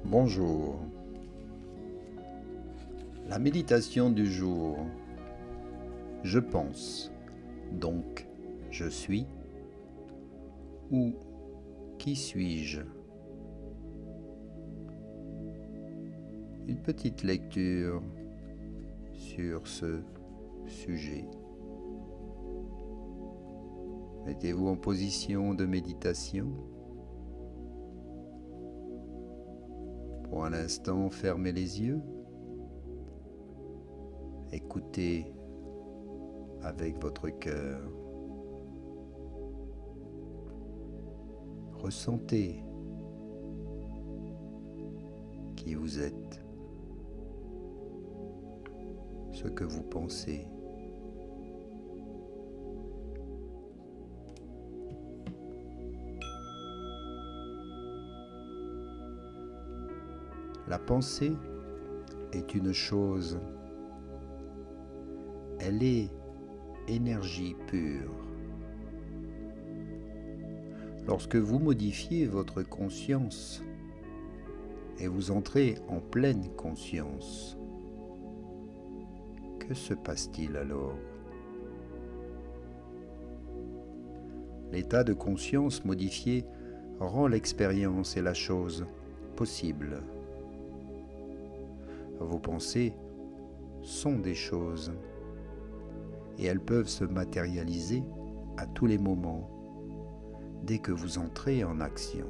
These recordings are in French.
Bonjour. La méditation du jour. Je pense, donc je suis, ou qui suis-je? Une petite lecture sur ce sujet. Mettez-vous en position de méditation. Pour un instant, fermez les yeux. Écoutez avec votre cœur. Ressentez qui vous êtes, ce que vous pensez. La pensée est une chose. Elle est énergie pure. Lorsque vous modifiez votre conscience et vous entrez en pleine conscience, que se passe-t-il alors? L'état de conscience modifié rend l'expérience et la chose possible. Vos pensées sont des choses et elles peuvent se matérialiser à tous les moments dès que vous entrez en action.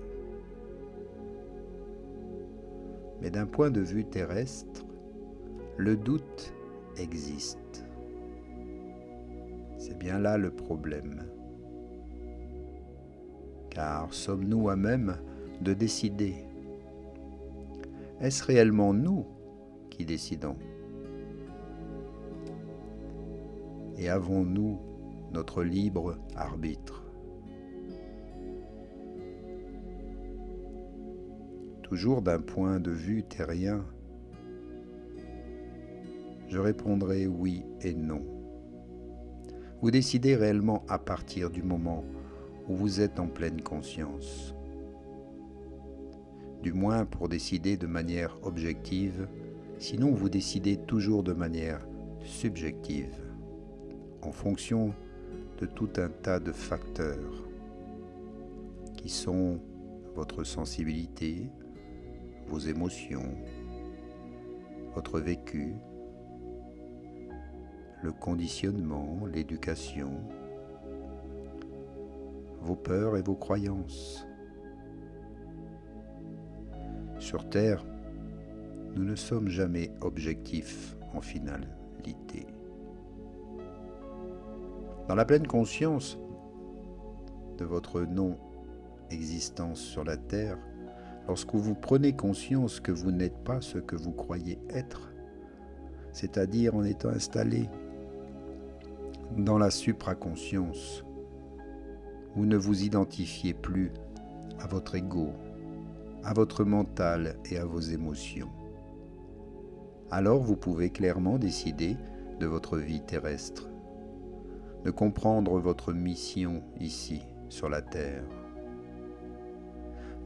Mais d'un point de vue terrestre, le doute existe. C'est bien là le problème. Car sommes-nous à même de décider? Est-ce réellement nous qui décidons? Et avons-nous notre libre arbitre? Toujours d'un point de vue terrien, je répondrai oui et non. Vous décidez réellement à partir du moment où vous êtes en pleine conscience. Du moins pour décider de manière objective, sinon vous décidez toujours de manière subjective, en fonction de tout un tas de facteurs qui sont votre sensibilité, vos émotions, votre vécu, le conditionnement, l'éducation, vos peurs et vos croyances. Sur Terre, nous ne sommes jamais objectifs en finalité. Dans la pleine conscience de votre non-existence sur la Terre, lorsque vous prenez conscience que vous n'êtes pas ce que vous croyez être, c'est-à-dire en étant installé dans la supraconscience, vous ne vous identifiez plus à votre ego, à votre mental et à vos émotions. Alors vous pouvez clairement décider de votre vie terrestre, de comprendre votre mission ici, sur la Terre.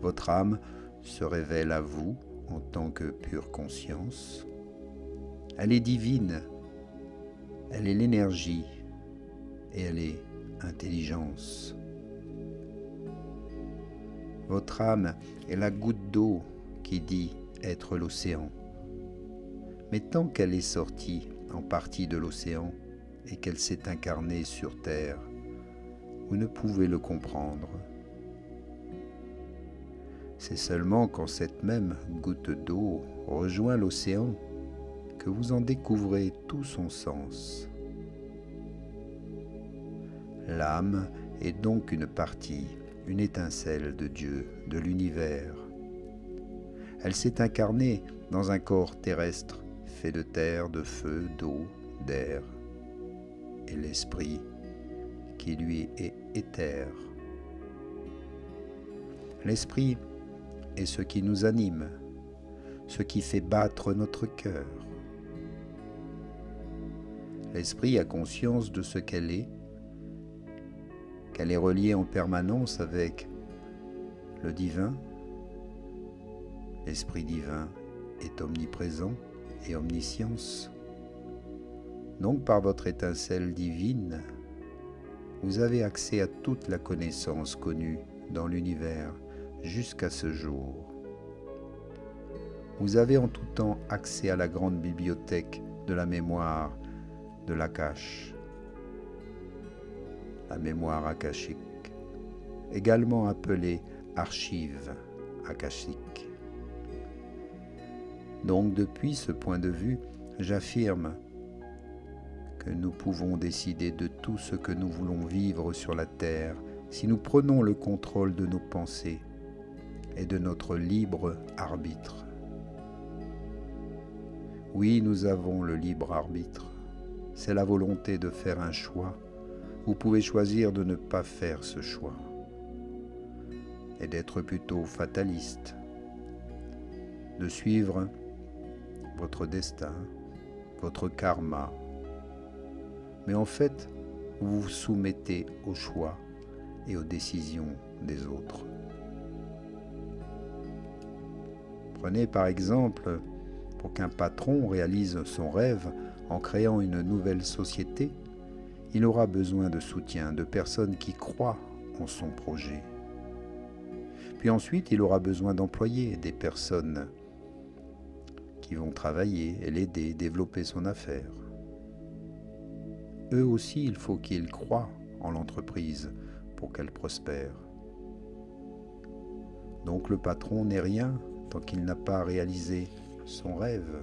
Votre âme se révèle à vous en tant que pure conscience. Elle est divine, elle est l'énergie et elle est intelligence. Votre âme est la goutte d'eau qui dit être l'océan. Mais tant qu'elle est sortie en partie de l'océan et qu'elle s'est incarnée sur Terre, vous ne pouvez le comprendre. C'est seulement quand cette même goutte d'eau rejoint l'océan que vous en découvrez tout son sens. L'âme est donc une partie, une étincelle de Dieu, de l'univers. Elle s'est incarnée dans un corps terrestre fait de terre, de feu, d'eau, d'air, et l'esprit qui lui est éther. L'esprit est ce qui nous anime, ce qui fait battre notre cœur. L'esprit a conscience de ce qu'elle est reliée en permanence avec le divin, L'Esprit divin est omniprésent et omniscience. Donc par votre étincelle divine, vous avez accès à toute la connaissance connue dans l'univers jusqu'à ce jour. Vous avez en tout temps accès à la grande bibliothèque de la mémoire de l'Akash, la mémoire akashique, également appelée archive akashique. Donc depuis ce point de vue, j'affirme que nous pouvons décider de tout ce que nous voulons vivre sur la terre si nous prenons le contrôle de nos pensées et de notre libre arbitre. Oui, nous avons le libre arbitre. C'est la volonté de faire un choix. Vous pouvez choisir de ne pas faire ce choix et d'être plutôt fataliste, de suivre votre destin, votre karma. Mais en fait, vous vous soumettez aux choix et aux décisions des autres. Prenez par exemple, pour qu'un patron réalise son rêve en créant une nouvelle société, il aura besoin de soutien, de personnes qui croient en son projet. Puis ensuite, il aura besoin d'employer des personnes qui vont travailler et l'aider, développer son affaire. Eux aussi, il faut qu'ils croient en l'entreprise pour qu'elle prospère. Donc le patron n'est rien tant qu'il n'a pas réalisé son rêve.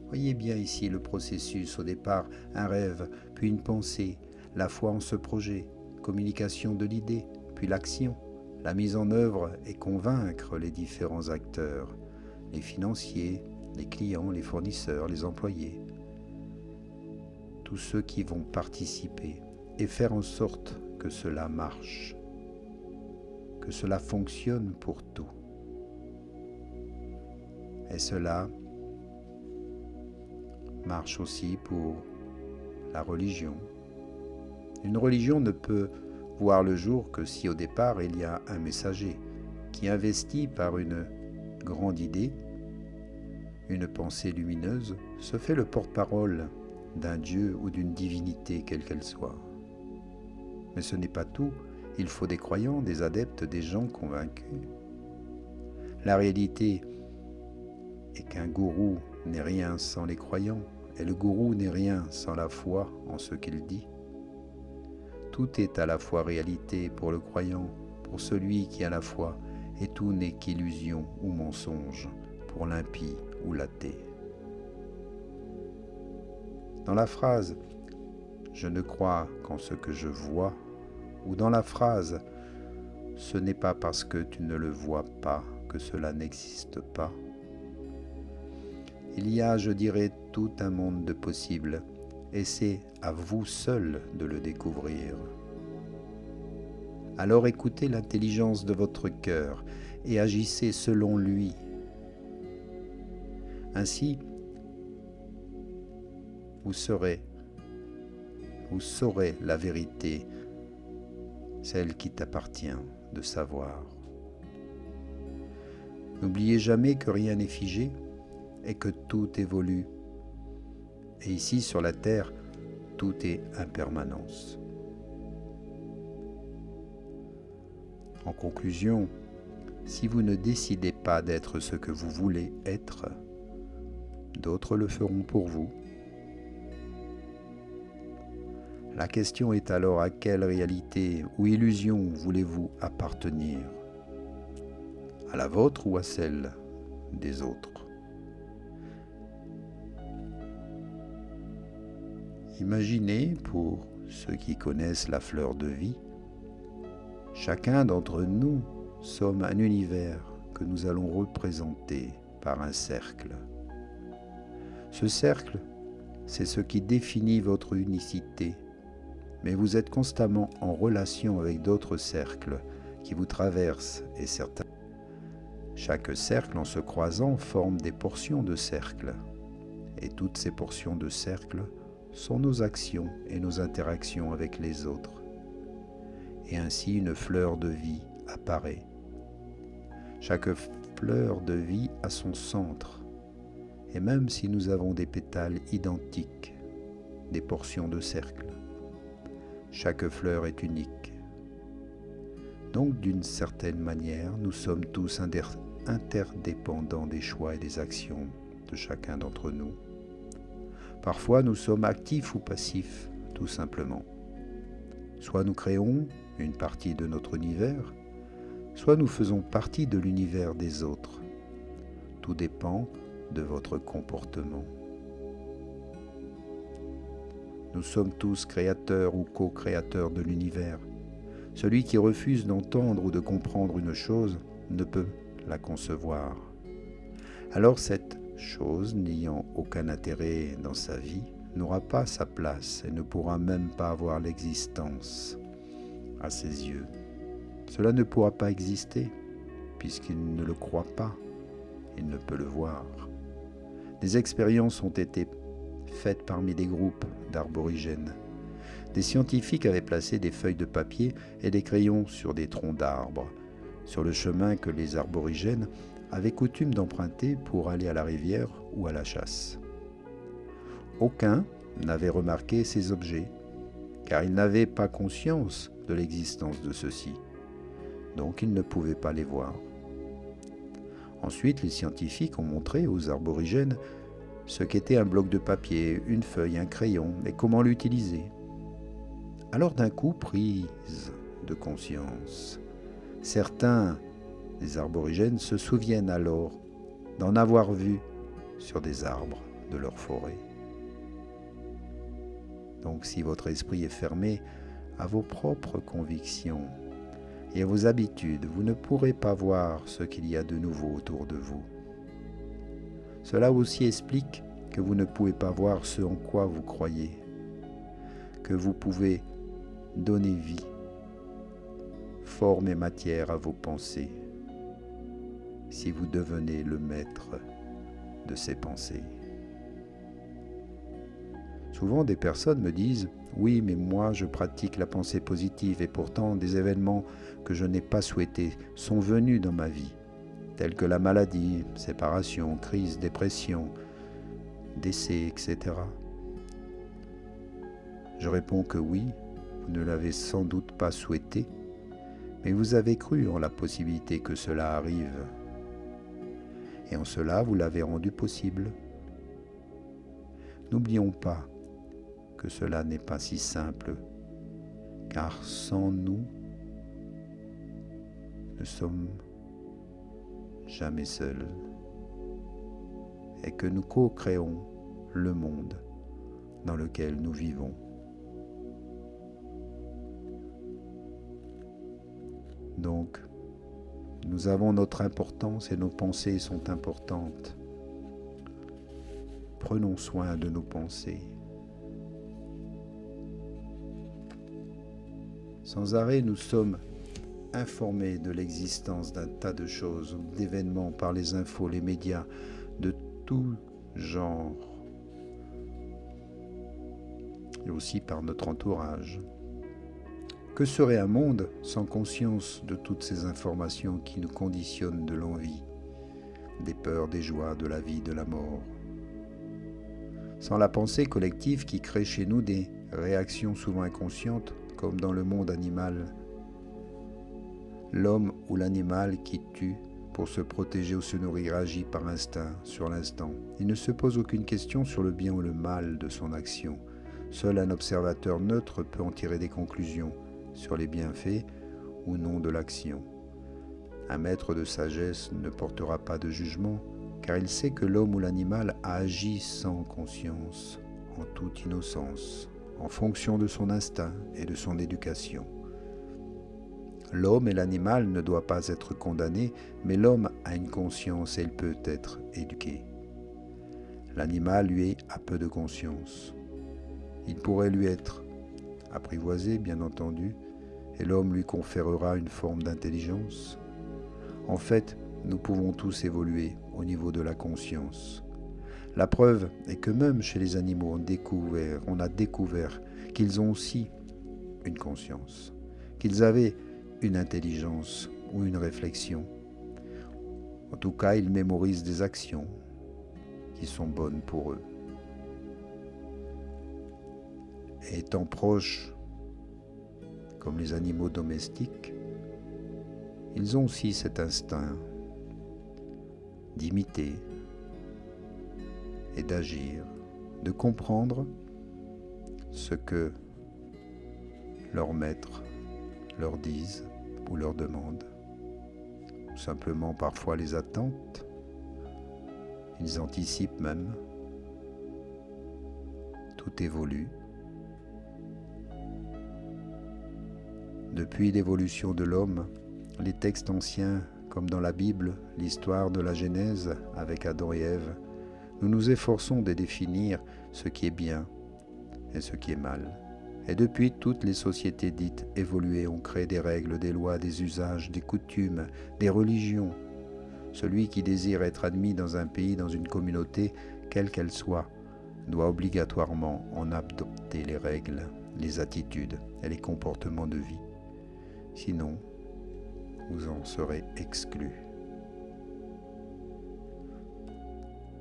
Voyez bien ici le processus, au départ un rêve, puis une pensée, la foi en ce projet, communication de l'idée, puis l'action, la mise en œuvre et convaincre les différents acteurs, les financiers, les clients, les fournisseurs, les employés, tous ceux qui vont participer et faire en sorte que cela marche, que cela fonctionne pour tout. Et cela marche aussi pour la religion. Une religion ne peut voir le jour que si au départ il y a un messager qui investit par une grande idée, une pensée lumineuse, se fait le porte-parole d'un dieu ou d'une divinité quelle qu'elle soit. Mais ce n'est pas tout, il faut des croyants, des adeptes, des gens convaincus. La réalité est qu'un gourou n'est rien sans les croyants, et le gourou n'est rien sans la foi en ce qu'il dit. Tout est à la fois réalité pour le croyant, pour celui qui a la foi, et tout n'est qu'illusion ou mensonge pour l'impie ou l'athée. Dans la phrase « Je ne crois qu'en ce que je vois » ou dans la phrase « Ce n'est pas parce que tu ne le vois pas que cela n'existe pas », il y a, je dirais, tout un monde de possibles, et c'est à vous seul de le découvrir. Alors écoutez l'intelligence de votre cœur et agissez selon lui. Ainsi, vous saurez la vérité, celle qui t'appartient de savoir. N'oubliez jamais que rien n'est figé et que tout évolue. Et ici, sur la Terre, tout est impermanence. En conclusion, si vous ne décidez pas d'être ce que vous voulez être, d'autres le feront pour vous. La question est alors à quelle réalité ou illusion voulez-vous appartenir ? À la vôtre ou à celle des autres ? Imaginez, pour ceux qui connaissent la fleur de vie, chacun d'entre nous sommes un univers que nous allons représenter par un cercle. Ce cercle, c'est ce qui définit votre unicité, mais vous êtes constamment en relation avec d'autres cercles qui vous traversent et certains. Chaque cercle, en se croisant, forme des portions de cercle, et toutes ces portions de cercle sont nos actions et nos interactions avec les autres. Et ainsi une fleur de vie apparaît. Chaque fleur de vie a son centre. Et même si nous avons des pétales identiques, des portions de cercle, chaque fleur est unique. Donc, d'une certaine manière, nous sommes tous interdépendants des choix et des actions de chacun d'entre nous. Parfois, nous sommes actifs ou passifs, tout simplement. Soit nous créons une partie de notre univers, soit nous faisons partie de l'univers des autres. Tout dépend de votre comportement. Nous sommes tous créateurs ou co-créateurs de l'univers. Celui qui refuse d'entendre ou de comprendre une chose ne peut la concevoir. Alors cette chose, n'ayant aucun intérêt dans sa vie, n'aura pas sa place et ne pourra même pas avoir l'existence à ses yeux. Cela ne pourra pas exister puisqu'il ne le croit pas, il ne peut le voir. Des expériences ont été faites parmi des groupes d'arborigènes. Des scientifiques avaient placé des feuilles de papier et des crayons sur des troncs d'arbres, sur le chemin que les arborigènes avaient coutume d'emprunter pour aller à la rivière ou à la chasse. Aucun n'avait remarqué ces objets, car ils n'avaient pas conscience de l'existence de ceux-ci, donc ils ne pouvaient pas les voir. Ensuite, les scientifiques ont montré aux arborigènes ce qu'était un bloc de papier, une feuille, un crayon, et comment l'utiliser. Alors d'un coup, prise de conscience, certains des arborigènes se souviennent alors d'en avoir vu sur des arbres de leur forêt. Donc si votre esprit est fermé à vos propres convictions et à vos habitudes, vous ne pourrez pas voir ce qu'il y a de nouveau autour de vous. Cela aussi explique que vous ne pouvez pas voir ce en quoi vous croyez, que vous pouvez donner vie, forme et matière à vos pensées, si vous devenez le maître de ces pensées. Souvent, des personnes me disent « Oui, mais moi, je pratique la pensée positive et pourtant des événements que je n'ai pas souhaités sont venus dans ma vie, tels que la maladie, séparation, crise, dépression, décès, etc. » Je réponds que oui, vous ne l'avez sans doute pas souhaité, mais vous avez cru en la possibilité que cela arrive. Et en cela, vous l'avez rendu possible. N'oublions pas que cela n'est pas si simple, car sans nous, nous ne sommes jamais seuls, et que nous co-créons le monde dans lequel nous vivons. Donc, nous avons notre importance et nos pensées sont importantes. Prenons soin de nos pensées. Sans arrêt, nous sommes informés de l'existence d'un tas de choses, d'événements par les infos, les médias, de tout genre, et aussi par notre entourage. Que serait un monde sans conscience de toutes ces informations qui nous conditionnent de l'envie, des peurs, des joies, de la vie, de la mort? Sans la pensée collective qui crée chez nous des réactions souvent inconscientes, comme dans le monde animal. L'homme ou l'animal qui tue pour se protéger ou se nourrir agit par instinct, sur l'instant. Il ne se pose aucune question sur le bien ou le mal de son action. Seul un observateur neutre peut en tirer des conclusions sur les bienfaits ou non de l'action. Un maître de sagesse ne portera pas de jugement, car il sait que l'homme ou l'animal a agi sans conscience, en toute innocence, en fonction de son instinct et de son éducation. L'homme et l'animal ne doivent pas être condamnés, mais l'homme a une conscience et il peut être éduqué. L'animal, lui, a peu de conscience. Il pourrait lui être apprivoisé, bien entendu, et l'homme lui conférera une forme d'intelligence. En fait, nous pouvons tous évoluer au niveau de la conscience. La preuve est que même chez les animaux, on a découvert qu'ils ont aussi une conscience, qu'ils avaient une intelligence ou une réflexion. En tout cas, ils mémorisent des actions qui sont bonnes pour eux. Et étant proches, comme les animaux domestiques, ils ont aussi cet instinct d'imiter et d'agir, de comprendre ce que leurs maîtres leur disent ou leur demandent, ou simplement parfois les attentes. Ils anticipent même. Tout évolue. Depuis l'évolution de l'homme, les textes anciens, comme dans la Bible, l'histoire de la Genèse avec Adam et Ève, nous nous efforçons de définir ce qui est bien et ce qui est mal. Et depuis, toutes les sociétés dites évoluées ont créé des règles, des lois, des usages, des coutumes, des religions. Celui qui désire être admis dans un pays, dans une communauté, quelle qu'elle soit, doit obligatoirement en adopter les règles, les attitudes et les comportements de vie. Sinon, vous en serez exclus.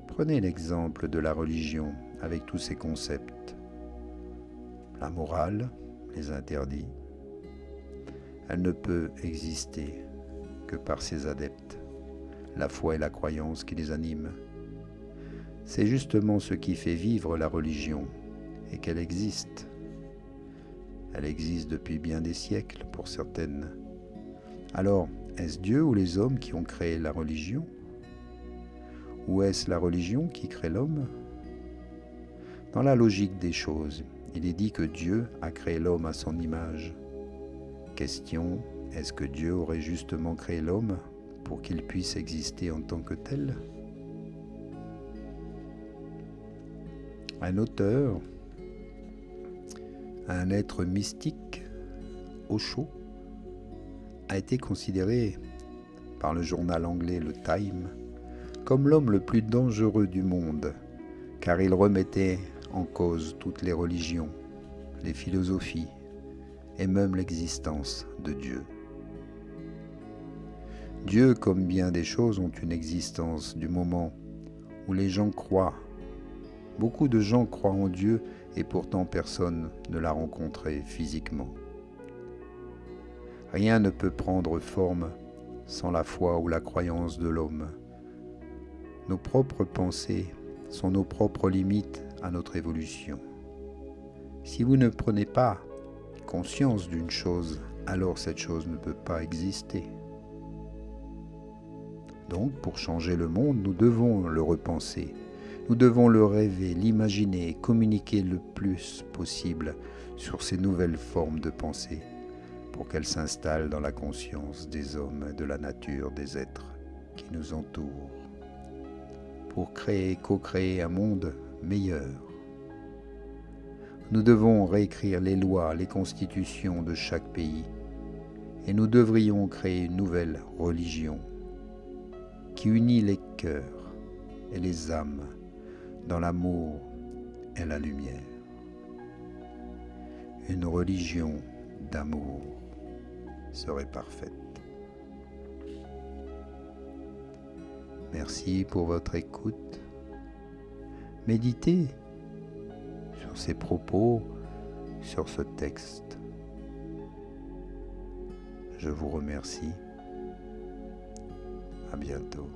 Prenez l'exemple de la religion avec tous ses concepts. La morale, les interdits. Elle ne peut exister que par ses adeptes, la foi et la croyance qui les animent. C'est justement ce qui fait vivre la religion et qu'elle existe. Elle existe depuis bien des siècles pour certaines. Alors, est-ce Dieu ou les hommes qui ont créé la religion? Ou est-ce la religion qui crée l'homme? Dans la logique des choses, il est dit que Dieu a créé l'homme à son image. Question, est-ce que Dieu aurait justement créé l'homme pour qu'il puisse exister en tant que tel? Un auteur, un être mystique, Osho, a été considéré par le journal anglais le Time comme l'homme le plus dangereux du monde, car il remettait en cause toutes les religions, les philosophies et même l'existence de Dieu. Dieu, comme bien des choses, ont une existence du moment où les gens croient. Beaucoup de gens croient en Dieu et pourtant personne ne l'a rencontré physiquement. Rien ne peut prendre forme sans la foi ou la croyance de l'homme. Nos propres pensées sont nos propres limites à notre évolution. Si vous ne prenez pas conscience d'une chose, alors cette chose ne peut pas exister. Donc, pour changer le monde, nous devons le repenser. Nous devons le rêver, l'imaginer et communiquer le plus possible sur ces nouvelles formes de pensée pour qu'elles s'installent dans la conscience des hommes et de la nature des êtres qui nous entourent, pour créer, co-créer un monde meilleur. Nous devons réécrire les lois, les constitutions de chaque pays et nous devrions créer une nouvelle religion qui unit les cœurs et les âmes dans l'amour et la lumière. Une religion d'amour serait parfaite. Merci pour votre écoute. Méditez sur ces propos, sur ce texte. Je vous remercie. À bientôt.